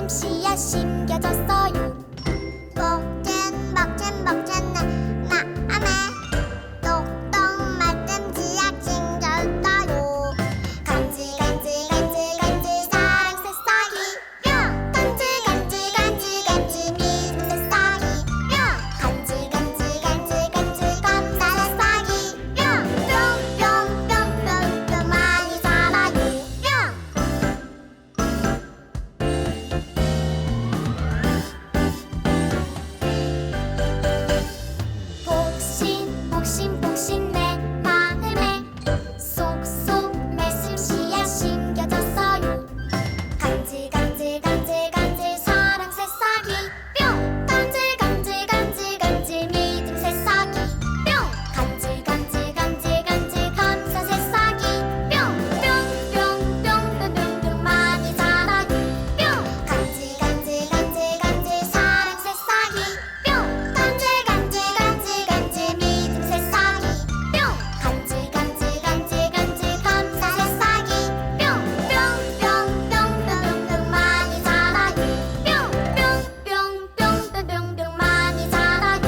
말씀씨앗 심겨졌어요. 먹젠 내 마음에 똑똑 말씀 씨앗 심겨졌어요. 간지 사랑 새싹이 뿅. 간지 믿음 새싹이 뿅. 간지 감사 새싹이 뿅. 뿅 많이 자라요. 복신 내 마음에 쏙쏙 말씀 씨앗 심겨졌어요. 간지 사랑 새싹이 뿅. 간지 믿음 새싹이 뿅. 간지 감사 새싹이 뿅 많이 자라요. 뿅. 간지 사랑 새싹이 뿅. 간지 믿음 새싹이 뿅. 간지 감사 새싹이 뿅 많이 자라요. 뿅 많이 자라요.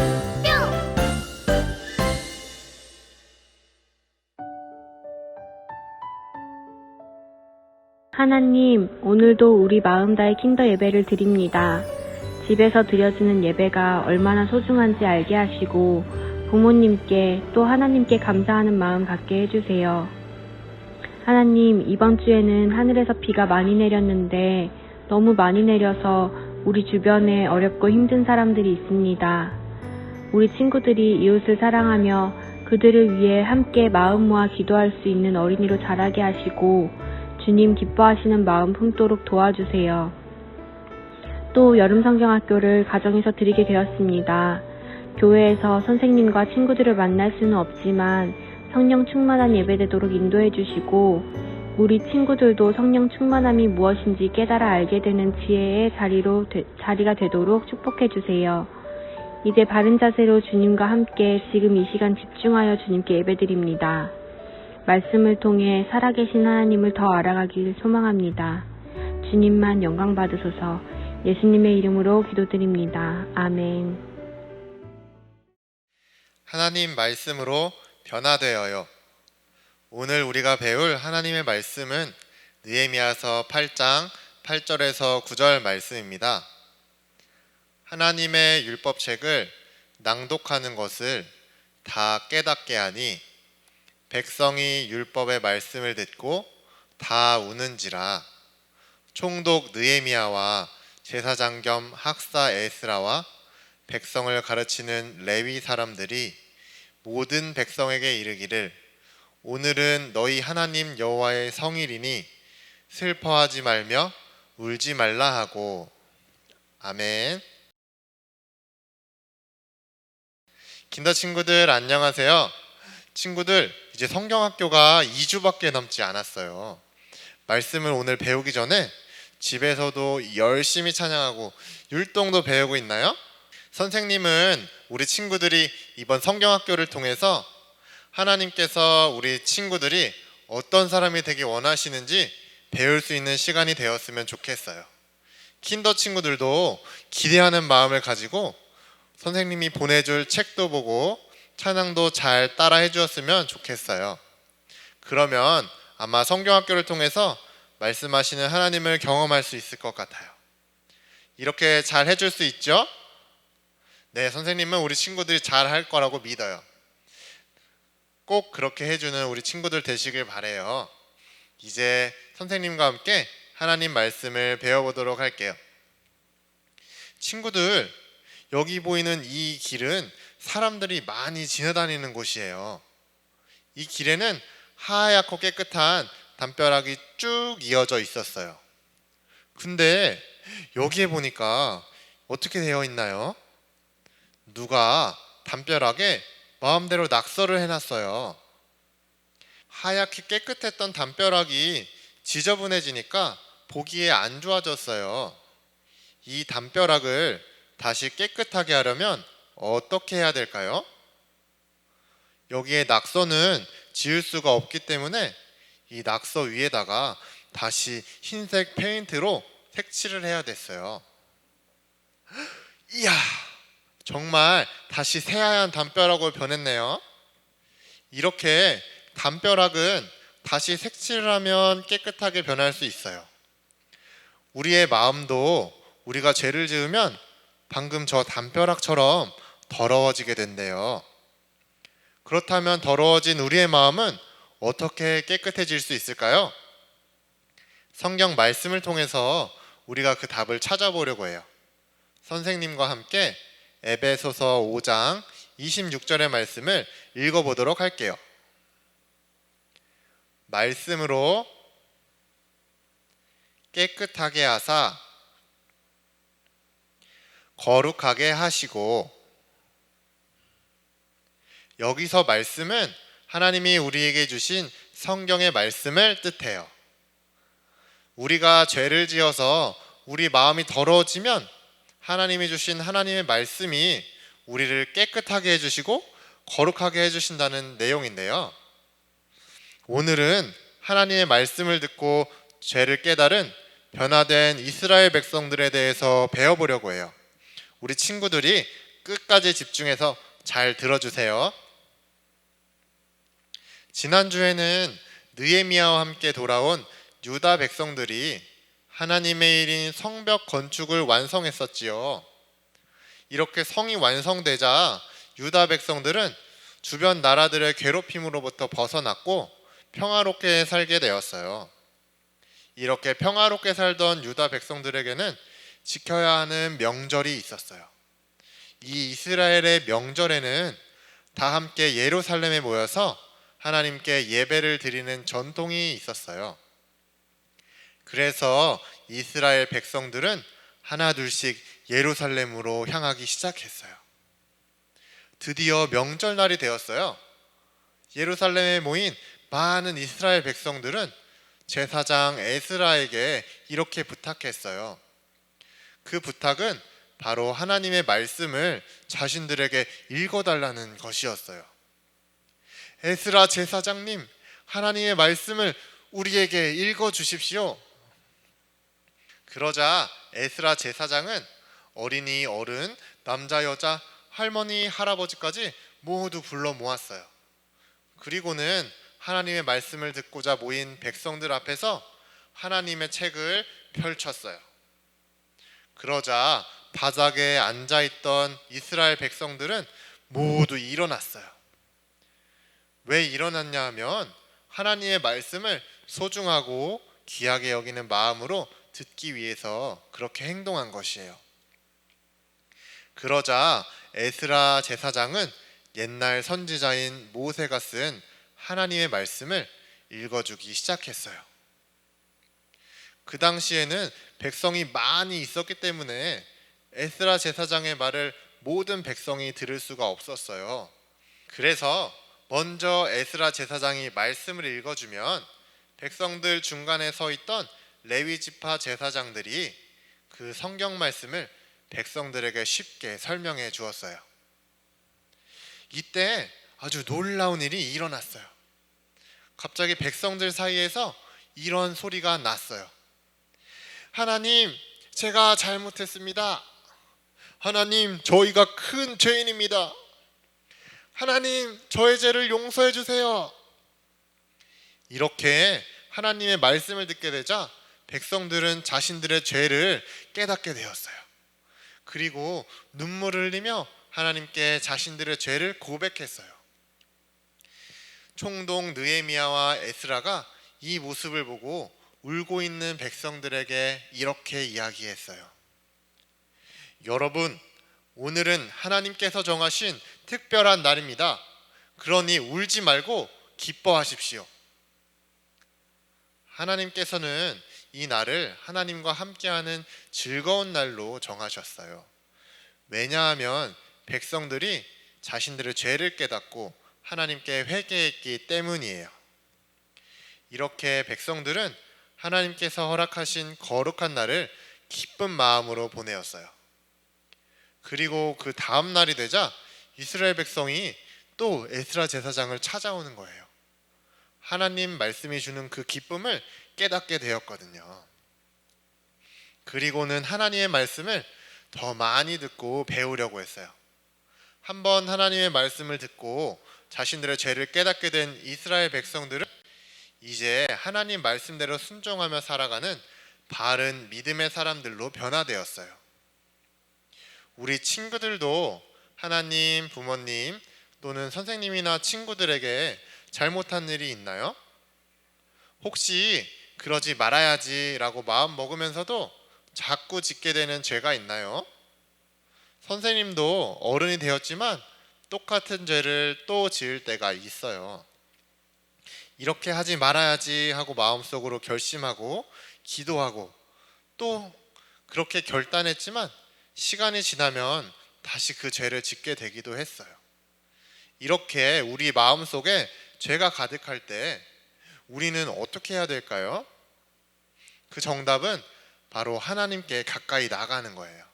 하나님, 오늘도 우리 마음 다해 킨더 예배를 드립니다. 집에서 드려지는 예배가 얼마나 소중한지 알게 하시고 부모님께 또 하나님께 감사하는 마음 갖게 해주세요. 하나님, 이번 주에는 하늘에서 비가 많이 내렸는데 너무 많이 내려서 우리 주변에 어렵고 힘든 사람들이 있습니다. 우리 친구들이 이웃을 사랑하며 그들을 위해 함께 마음 모아 기도할 수 있는 어린이로 자라게 하시고 주님 기뻐하시는 마음 품도록 도와주세요. 또 여름 성경학교를 가정에서 드리게 되었습니다. 교회에서 선생님과 친구들을 만날 수는 없지만 성령 충만한 예배되도록 인도해 주시고 우리 친구들도 성령 충만함이 무엇인지 깨달아 알게 되는 지혜의 자리가 되도록 축복해 주세요. 이제 바른 자세로 주님과 함께 지금 이 시간 집중하여 주님께 예배드립니다. 말씀을 통해 살아계신 하나님을 더 알아가길 소망합니다. 주님만 영광 받으소서. 예수님의 이름으로 기도드립니다. 아멘. 하나님 말씀으로 변화되어요. 오늘 우리가 배울 하나님의 말씀은 느헤미야서 8장 8절에서 9절 말씀입니다. 하나님의 율법책을 낭독하는 것을 다 깨닫게 하니 백성이 율법의 말씀을 듣고 다 우는지라. 총독 느헤미야와 제사장 겸 학사 에스라와 백성을 가르치는 레위 사람들이 모든 백성에게 이르기를 오늘은 너희 하나님 여호와의 성일이니 슬퍼하지 말며 울지 말라 하고. 아멘. 킨더 친구들 안녕하세요. 친구들, 이제 성경학교가 2주밖에 남지 않았어요. 말씀을 오늘 배우기 전에 집에서도 열심히 찬양하고 율동도 배우고 있나요? 선생님은 우리 친구들이 이번 성경학교를 통해서 하나님께서 우리 친구들이 어떤 사람이 되기 원하시는지 배울 수 있는 시간이 되었으면 좋겠어요. 킨더 친구들도 기대하는 마음을 가지고 선생님이 보내줄 책도 보고 찬양도 잘 따라 해주었으면 좋겠어요. 그러면 아마 성경학교를 통해서 말씀하시는 하나님을 경험할 수 있을 것 같아요. 이렇게 잘 해줄 수 있죠? 네, 선생님은 우리 친구들이 잘 할 거라고 믿어요. 꼭 그렇게 해주는 우리 친구들 되시길 바라요. 이제 선생님과 함께 하나님 말씀을 배워보도록 할게요. 친구들, 여기 보이는 이 길은 사람들이 많이 지나다니는 곳이에요. 이 길에는 하얗고 깨끗한 담벼락이 쭉 이어져 있었어요. 근데 여기에 보니까 어떻게 되어 있나요? 누가 담벼락에 마음대로 낙서를 해놨어요. 하얗게 깨끗했던 담벼락이 지저분해지니까 보기에 안 좋아졌어요. 이 담벼락을 다시 깨끗하게 하려면 어떻게 해야 될까요? 여기에 낙서는 지울 수가 없기 때문에 이 낙서 위에다가 다시 흰색 페인트로 색칠을 해야 됐어요. 이야, 정말 다시 새하얀 담벼락으로 변했네요. 이렇게 담벼락은 다시 색칠을 하면 깨끗하게 변할 수 있어요. 우리의 마음도 우리가 죄를 지으면 방금 저 담벼락처럼 더러워지게 된대요. 그렇다면 더러워진 우리의 마음은 어떻게 깨끗해질 수 있을까요? 성경 말씀을 통해서 우리가 그 답을 찾아보려고 해요. 선생님과 함께 에베소서 5장 26절의 말씀을 읽어보도록 할게요. 말씀으로 깨끗하게 하사 거룩하게 하시고. 여기서 말씀은 하나님이 우리에게 주신 성경의 말씀을 뜻해요. 우리가 죄를 지어서 우리 마음이 더러워지면 하나님이 주신 하나님의 말씀이 우리를 깨끗하게 해주시고 거룩하게 해주신다는 내용인데요. 오늘은 하나님의 말씀을 듣고 죄를 깨달은 변화된 이스라엘 백성들에 대해서 배워보려고 해요. 우리 친구들이 끝까지 집중해서 잘 들어주세요. 지난주에는 느헤미야와 함께 돌아온 유다 백성들이 하나님의 일인 성벽 건축을 완성했었지요. 이렇게 성이 완성되자 유다 백성들은 주변 나라들의 괴롭힘으로부터 벗어났고 평화롭게 살게 되었어요. 이렇게 평화롭게 살던 유다 백성들에게는 지켜야 하는 명절이 있었어요. 이 이스라엘의 명절에는 다 함께 예루살렘에 모여서 하나님께 예배를 드리는 전통이 있었어요. 그래서 이스라엘 백성들은 하나둘씩 예루살렘으로 향하기 시작했어요. 드디어 명절날이 되었어요. 예루살렘에 모인 많은 이스라엘 백성들은 제사장 에스라에게 이렇게 부탁했어요. 그 부탁은 바로 하나님의 말씀을 자신들에게 읽어달라는 것이었어요. 에스라 제사장님, 하나님의 말씀을 우리에게 읽어주십시오. 그러자 에스라 제사장은 어린이, 어른, 남자, 여자, 할머니, 할아버지까지 모두 불러 모았어요. 그리고는 하나님의 말씀을 듣고자 모인 백성들 앞에서 하나님의 책을 펼쳤어요. 그러자 바닥에 앉아있던 이스라엘 백성들은 모두 일어났어요. 왜 일어났냐 하면 하나님의 말씀을 소중하고 귀하게 여기는 마음으로 듣기 위해서 그렇게 행동한 것이에요. 그러자 에스라 제사장은 옛날 선지자인 모세가 쓴 하나님의 말씀을 읽어주기 시작했어요. 그 당시에는 백성이 많이 있었기 때문에 에스라 제사장의 말을 모든 백성이 들을 수가 없었어요. 그래서 먼저 에스라 제사장이 말씀을 읽어주면 백성들 중간에 서 있던 레위 지파 제사장들이 그 성경 말씀을 백성들에게 쉽게 설명해 주었어요. 이때 아주 놀라운 일이 일어났어요. 갑자기 백성들 사이에서 이런 소리가 났어요. 하나님, 제가 잘못했습니다. 하나님, 저희가 큰 죄인입니다. 하나님, 저의 죄를 용서해 주세요. 이렇게 하나님의 말씀을 듣게 되자 백성들은 자신들의 죄를 깨닫게 되었어요. 그리고 눈물을 흘리며 하나님께 자신들의 죄를 고백했어요. 총독 느헤미야와 에스라가 이 모습을 보고 울고 있는 백성들에게 이렇게 이야기했어요. 여러분, 오늘은 하나님께서 정하신 특별한 날입니다. 그러니 울지 말고 기뻐하십시오. 하나님께서는 이 날을 하나님과 함께하는 즐거운 날로 정하셨어요. 왜냐하면 백성들이 자신들의 죄를 깨닫고 하나님께 회개했기 때문이에요. 이렇게 백성들은 하나님께서 허락하신 거룩한 날을 기쁜 마음으로 보내었어요. 그리고 그 다음 날이 되자 이스라엘 백성이 또 에스라 제사장을 찾아오는 거예요. 하나님 말씀이 주는 그 기쁨을 깨닫게 되었거든요. 그리고는 하나님의 말씀을 더 많이 듣고 배우려고 했어요. 한번 하나님의 말씀을 듣고 자신들의 죄를 깨닫게 된 이스라엘 백성들은 이제 하나님 말씀대로 순종하며 살아가는 바른 믿음의 사람들로 변화되었어요. 우리 친구들도 하나님, 부모님 또는 선생님이나 친구들에게 잘못한 일이 있나요? 혹시 그러지 말아야지라고 마음 먹으면서도 자꾸 짓게 되는 죄가 있나요? 선생님도 어른이 되었지만 똑같은 죄를 또 지을 때가 있어요. 이렇게 하지 말아야지 하고 마음속으로 결심하고 기도하고 또 그렇게 결단했지만 시간이 지나면 다시 그 죄를 짓게 되기도 했어요. 이렇게 우리 마음속에 죄가 가득할 때 우리는 어떻게 해야 될까요? 그 정답은 바로 하나님께 가까이 나아가는 거예요.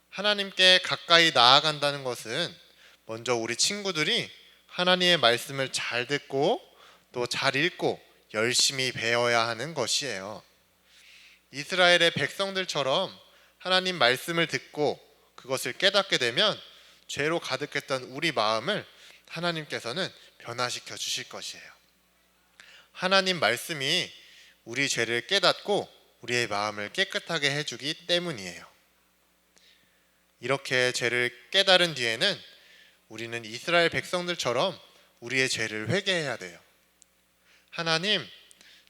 하나님께 가까이 나아간다는 것은 먼저 우리 친구들이 하나님의 말씀을 잘 듣고 또 잘 읽고 열심히 배워야 하는 것이에요. 이스라엘의 백성들처럼 하나님 말씀을 듣고 그것을 깨닫게 되면 죄로 가득했던 우리 마음을 하나님께서는 변화시켜 주실 것이에요. 하나님 말씀이 우리 죄를 깨닫고 우리의 마음을 깨끗하게 해주기 때문이에요. 이렇게 죄를 깨달은 뒤에는 우리는 이스라엘 백성들처럼 우리의 죄를 회개해야 돼요. 하나님,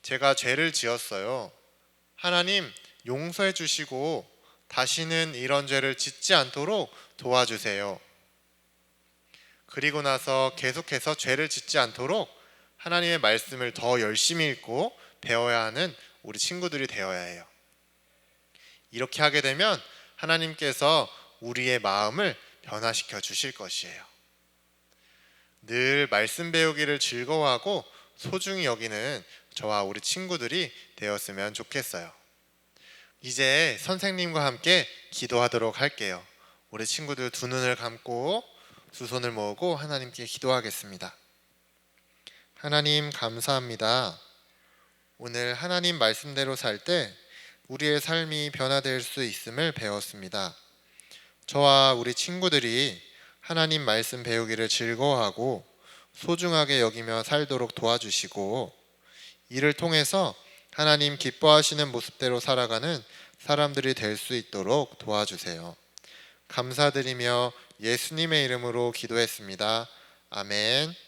제가 죄를 지었어요. 하나님, 용서해 주시고 다시는 이런 죄를 짓지 않도록 도와주세요. 그리고 나서 계속해서 죄를 짓지 않도록 하나님의 말씀을 더 열심히 읽고 배워야 하는 우리 친구들이 되어야 해요. 이렇게 하게 되면 하나님께서 우리의 마음을 변화시켜 주실 것이에요. 늘 말씀 배우기를 즐거워하고 소중히 여기는 저와 우리 친구들이 되었으면 좋겠어요. 이제 선생님과 함께 기도하도록 할게요. 우리 친구들 두 눈을 감고 두 손을 모으고 하나님께 기도하겠습니다. 하나님 감사합니다. 오늘 하나님 말씀대로 살 때 우리의 삶이 변화될 수 있음을 배웠습니다. 저와 우리 친구들이 하나님 말씀 배우기를 즐거워하고 소중하게 여기며 살도록 도와주시고 이를 통해서 하나님 기뻐하시는 모습대로 살아가는 사람들이 될 수 있도록 도와주세요. 감사드리며 예수님의 이름으로 기도했습니다. 아멘.